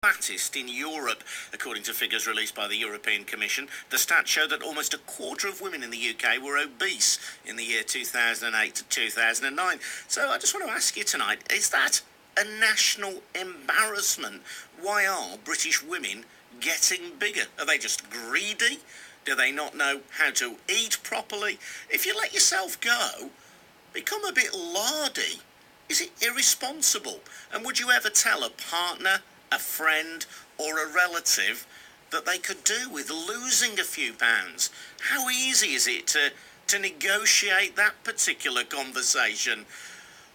Fattest in Europe, according to figures released by the European Commission. The stats show that almost a quarter of women in the UK were obese in the year 2008 to 2009. So I just want to ask you tonight, is that a national embarrassment? Why are British women getting bigger? Are they just greedy? Do they not know how to eat properly? If you let yourself go, become a bit lardy. Is it irresponsible? And would you ever tell a partner, a friend or a relative that they could do with losing a few pounds? How easy is it to negotiate that particular conversation?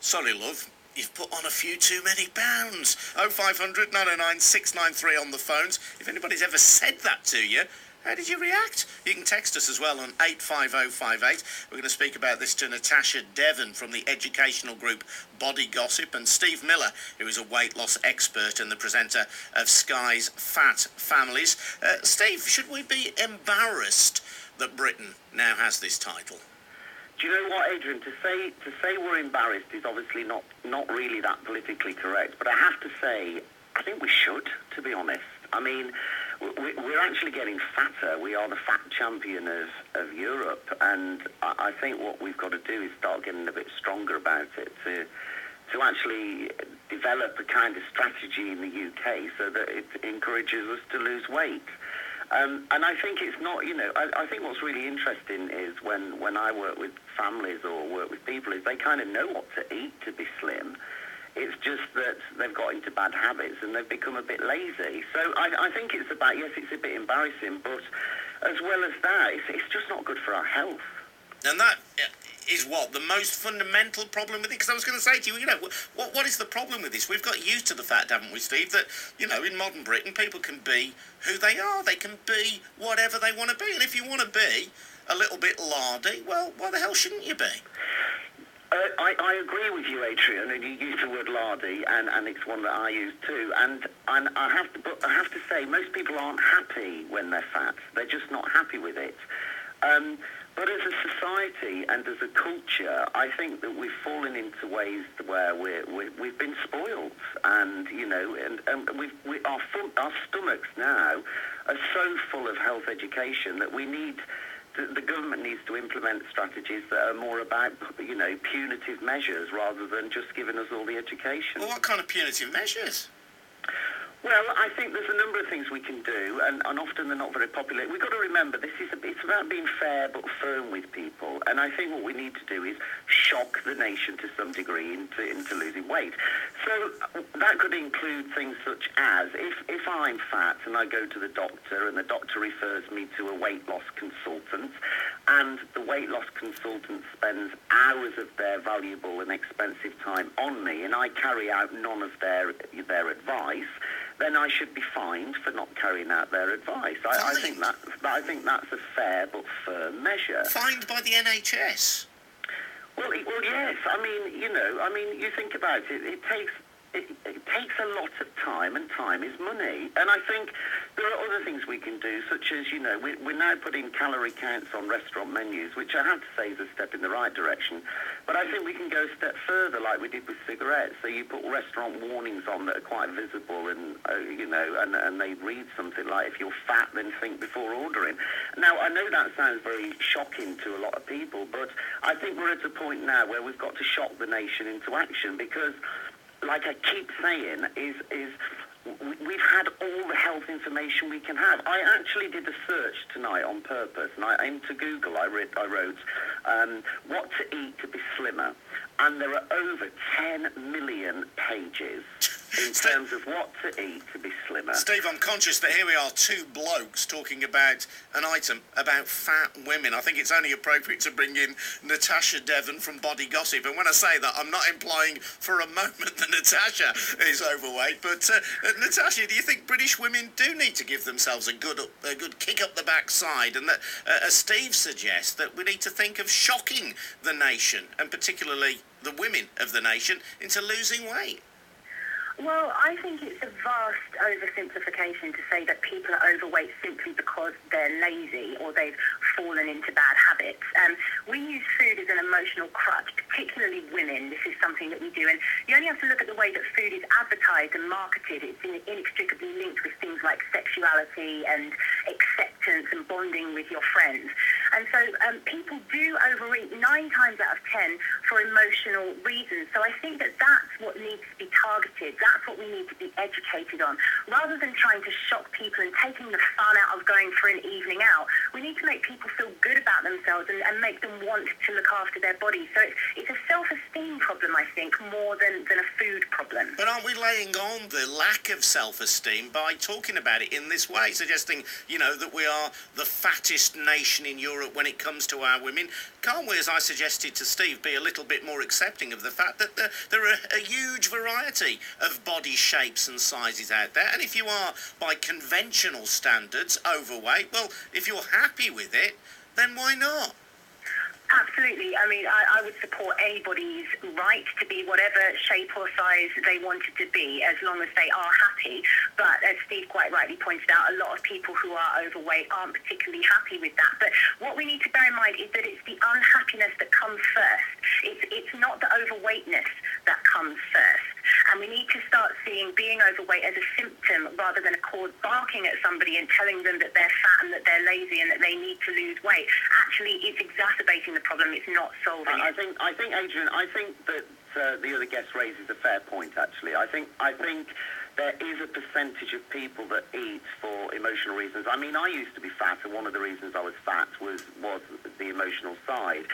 Sorry, love, you've put on a few too many pounds. 0500 909 693 on the phones. If anybody's ever said that to you, how did you react? You can text us as well on 85058. We're going to speak about this to Natasha Devon from the educational group Body Gossip, and Steve Miller, who is a weight loss expert and the presenter of Sky's Fat Families. Steve, should we be embarrassed that Britain now has this title? Do you know what, Adrian? To say we're embarrassed is obviously not really that politically correct. But I have to say, I think we should, to be honest. I mean, we're actually getting fatter. We are the fat champion of Europe, and I think what we've got to do is start getting a bit stronger about it to actually develop a kind of strategy in the UK so that it encourages us to lose weight. And I think it's not, I think what's really interesting is when I work with families or work with people is they kind of know what to eat to be slim. It's just that they've got into bad habits and they've become a bit lazy. So I think it's about, yes, it's a bit embarrassing, but as well as that, it's just not good for our health. And that is what? The most fundamental problem with it? Because I was going to say to you, what is the problem with this? We've got used to the fact, haven't we, Steve, that, in modern Britain, people can be who they are. They can be whatever they want to be. And if you want to be a little bit lardy, well, why the hell shouldn't you be? I agree with you, Adrian, and you use the word lardy, and it's one that I use too. And I have to say, most people aren't happy when they're fat. They're just not happy with it. But as a society and as a culture, I think that we've fallen into ways where we've been spoiled, and our stomachs now are so full of health education that we need. The government needs to implement strategies that are more about, punitive measures rather than just giving us all the education. Well, what kind of punitive measures? Well, I think there's a number of things we can do, and often they're not very popular. We've got to remember it's about being fair but firm with people, and I think what we need to do is shock the nation to some degree into losing weight. So that could include things such as, if I'm fat and I go to the doctor and the doctor refers me to a weight loss consultant, and the weight loss consultant spends hours of their valuable and expensive time on me, and I carry out none of their advice, then I should be fined for not carrying out their advice. I think that's a fair but firm measure. Fined by the NHS? Well, yes. I mean, you think about it. It takes a lot of time, and time is money. And I think there are other things we can do, such as, we're now putting calorie counts on restaurant menus, which I have to say is a step in the right direction. But I think we can go a step further, like we did with cigarettes. So you put restaurant warnings on that are quite visible, and and they read something like, if you're fat, then think before ordering. Now, I know that sounds very shocking to a lot of people, but I think we're at a point now where we've got to shock the nation into action, because like I keep saying, is we've had all the health information we can have. I actually did a search tonight on purpose, and into Google I wrote what to eat to be slimmer, and there are over 10 million pages in terms of what to eat to be slimmer. Steve, I'm conscious that here we are, two blokes talking about an item about fat women. I think it's only appropriate to bring in Natasha Devon from Body Gossip. And when I say that, I'm not implying for a moment that Natasha is overweight. But Natasha, do you think British women do need to give themselves a good kick up the backside? And that, as Steve suggests, that we need to think of shocking the nation, and particularly the women of the nation, into losing weight? Well, I think it's a vast oversimplification to say that people are overweight simply because they're lazy or they've fallen into bad habits. We use food as an emotional crutch, particularly women. This is something that we do. And you only have to look at the way that food is advertised and marketed. It's inextricably linked with things like sexuality and acceptance and bonding with your friends. And so people do overeat 9 times out of 10 for emotional reasons. So I think that that's what needs to be targeted. That's what we need to be educated on. Rather than trying to shock people and taking the fun out of going for an evening out, we need to make people feel good about themselves and make them want to look after their bodies. So it's a self-esteem problem, I think, more than a food problem. But aren't we laying on the lack of self-esteem by talking about it in this way, suggesting, that we are the fattest nation in Europe when it comes to our women? Can't we, as I suggested to Steve, be a little bit more accepting of the fact that there are a huge variety of body shapes and sizes out there, and if you are, by conventional standards, overweight, well, if you're happy with it, then why not? Absolutely. I mean, I would support anybody's right to be whatever shape or size they wanted to be, as long as they are happy. But as Steve quite rightly pointed out, a lot of people who are overweight aren't particularly happy with that. But what we need to bear in mind is that it's the unhappiness that comes first. It's not the overweightness that comes first. And we need to start seeing being overweight as a symptom rather than a cause. Barking at somebody and telling them that they're fat and that they're lazy and that they need to lose weight. Actually, it's exacerbating the problem. It's not solving it. I think, Adrian, I think that the other guest raises a fair point, actually. I think there is a percentage of people that eat for emotional reasons. I mean, I used to be fat, and one of the reasons I was fat was the emotional side.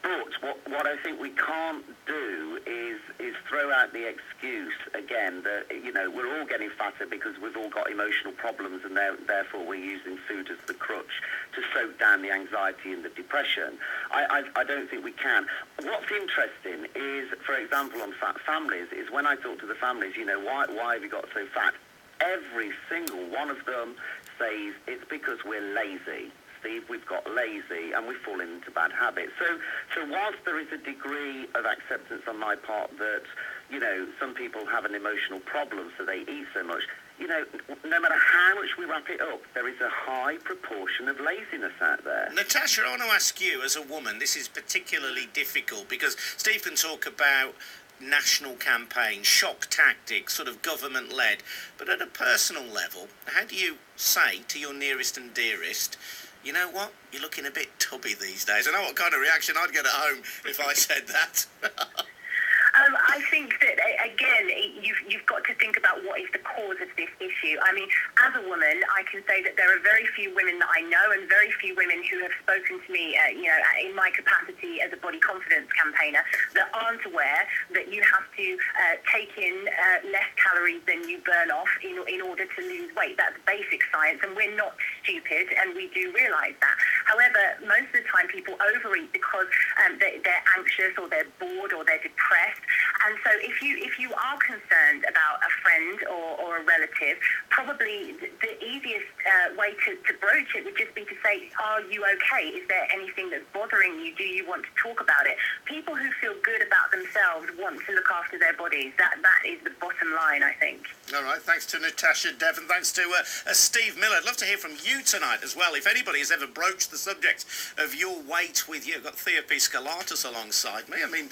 But what I think we can't do is throw out the excuse again that we're all getting fatter because we've all got emotional problems, and therefore we're using food as the crutch to soak down the anxiety and the depression. I don't think we can. What's interesting is, for example, on fat families, is when I talk to the families, why have you got so fat? Every single one of them says it's because we're lazy. We've got lazy and we've fallen into bad habits. So whilst there is a degree of acceptance on my part that, some people have an emotional problem, so they eat so much, no matter how much we wrap it up, there is a high proportion of laziness out there. Natasha, I want to ask you, as a woman, this is particularly difficult because Steve can talk about national campaigns, shock tactics, sort of government-led, but at a personal level, how do you say to your nearest and dearest, you know what, you're looking a bit tubby these days? I know what kind of reaction I'd get at home if I said that. I think that, again, you've got to think about what is the cause of this issue. I mean, as a woman, I can say that there are very few women that I know and very few women who have spoken to me, in my capacity as a body confidence campaigner, that aren't aware that you have to take in less calories than you burn off in order to lose weight. That's basic science, and we're not stupid, and we do realise that. However, most of the time people overeat because they're anxious or they're bored or they're depressed. And so if you are concerned about a friend or a relative, probably the easiest way to broach it would just be to say, are you okay? Is there anything that's bothering you? Do you want to talk about it? People who feel good about themselves want to look after their bodies. That is the bottom line, I think. All right, thanks to Natasha Devon, thanks to Steve Miller. I'd love to hear from you tonight as well. If anybody has ever broached the subject of your weight with you, I've got Thea Piscalatus alongside me. I mean,